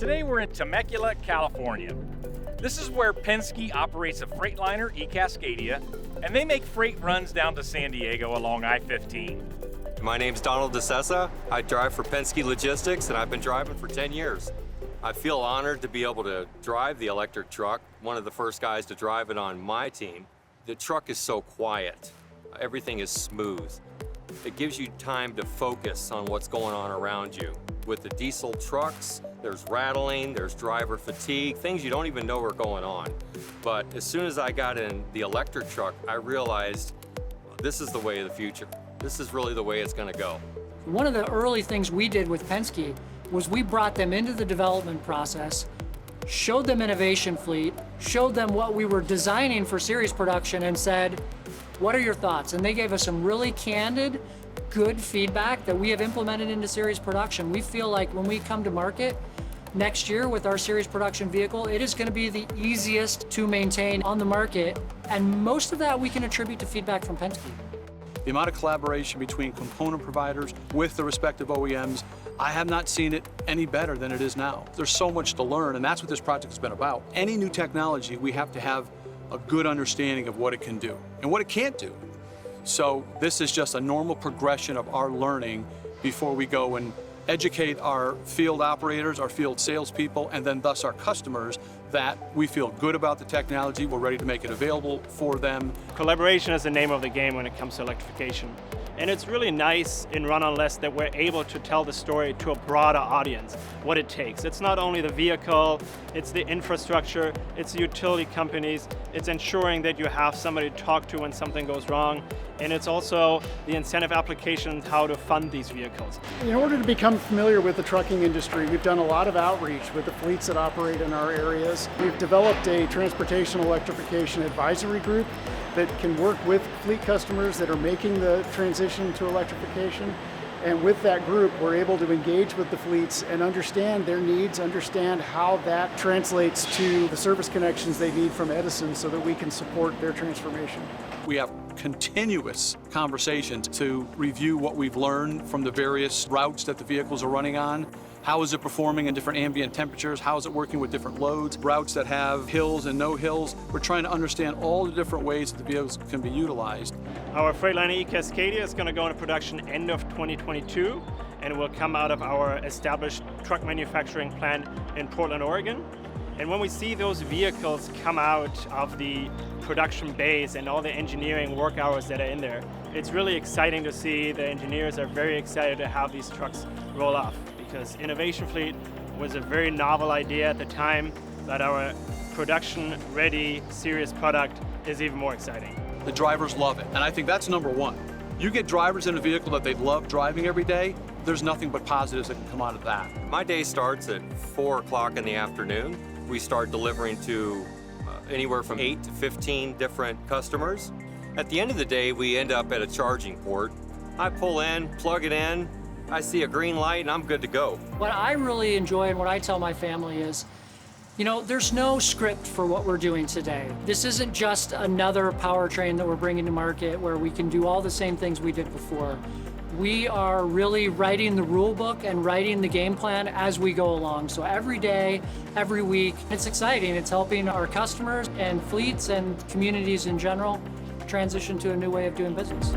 Today we're in Temecula, California. This is where Penske operates a Freightliner eCascadia, and they make freight runs down to San Diego along I-15. My name's Donald DeSessa. I drive for Penske Logistics, and I've been driving for 10 years. I feel honored to be able to drive the electric truck, one of the first guys to drive it on my team. The truck is so quiet. Everything is smooth. It gives you time to focus on what's going on around you. With the diesel trucks, there's rattling, there's driver fatigue, things you don't even know are going on. But as soon as I got in the electric truck, I realized this is the way of the future. This is really the way it's gonna go. One of the early things we did with Penske was we brought them into the development process, showed them Innovation Fleet, showed them what we were designing for series production and said, what are your thoughts? And they gave us some really candid, good feedback that we have implemented into series production. We feel like when we come to market next year with our series production vehicle, it is going to be the easiest to maintain on the market. And most of that we can attribute to feedback from Penske. The amount of collaboration between component providers with the respective OEMs, I have not seen it any better than it is now. There's so much to learn, and that's what this project has been about. Any new technology, we have to have a good understanding of what it can do and what it can't do. So this is just a normal progression of our learning before we go and educate our field operators, our field salespeople, and then thus our customers that we feel good about the technology, we're ready to make it available for them. Collaboration is the name of the game when it comes to electrification. And it's really nice in Run on Less that we're able to tell the story to a broader audience, what it takes. It's not only the vehicle, it's the infrastructure, it's the utility companies, it's ensuring that you have somebody to talk to when something goes wrong, and it's also the incentive applications, how to fund these vehicles. In order to become familiar with the trucking industry, we've done a lot of outreach with the fleets that operate in our areas. We've developed a transportation electrification advisory group that can work with fleet customers that are making the transition to electrification. And with that group, we're able to engage with the fleets and understand their needs, understand how that translates to the service connections they need from Edison so that we can support their transformation. We have continuous conversations to review what we've learned from the various routes that the vehicles are running on. How is it performing in different ambient temperatures? How is it working with different loads? Routes that have hills and no hills. We're trying to understand all the different ways that the vehicles can be utilized. Our Freightliner eCascadia is going to go into production end of 2022, and it will come out of our established truck manufacturing plant in Portland, Oregon. And when we see those vehicles come out of the production base and all the engineering work hours that are in there, it's really exciting to see. The engineers are very excited to have these trucks roll off, because Innovation Fleet was a very novel idea at the time, but our production-ready series product is even more exciting. The drivers love it, and I think that's number one. You get drivers in a vehicle that they love driving every day, there's nothing but positives that can come out of that. My day starts at 4 o'clock in the afternoon. We start delivering to anywhere from 8 to 15 different customers. At the end of the day, we end up at a charging port. I pull in, plug it in, I see a green light, and I'm good to go. What I really enjoy and what I tell my family is, you know, there's no script for what we're doing today. This isn't just another powertrain that we're bringing to market where we can do all the same things we did before. We are really writing the rule book and writing the game plan as we go along. So every day, every week, it's exciting. It's helping our customers and fleets and communities in general transition to a new way of doing business.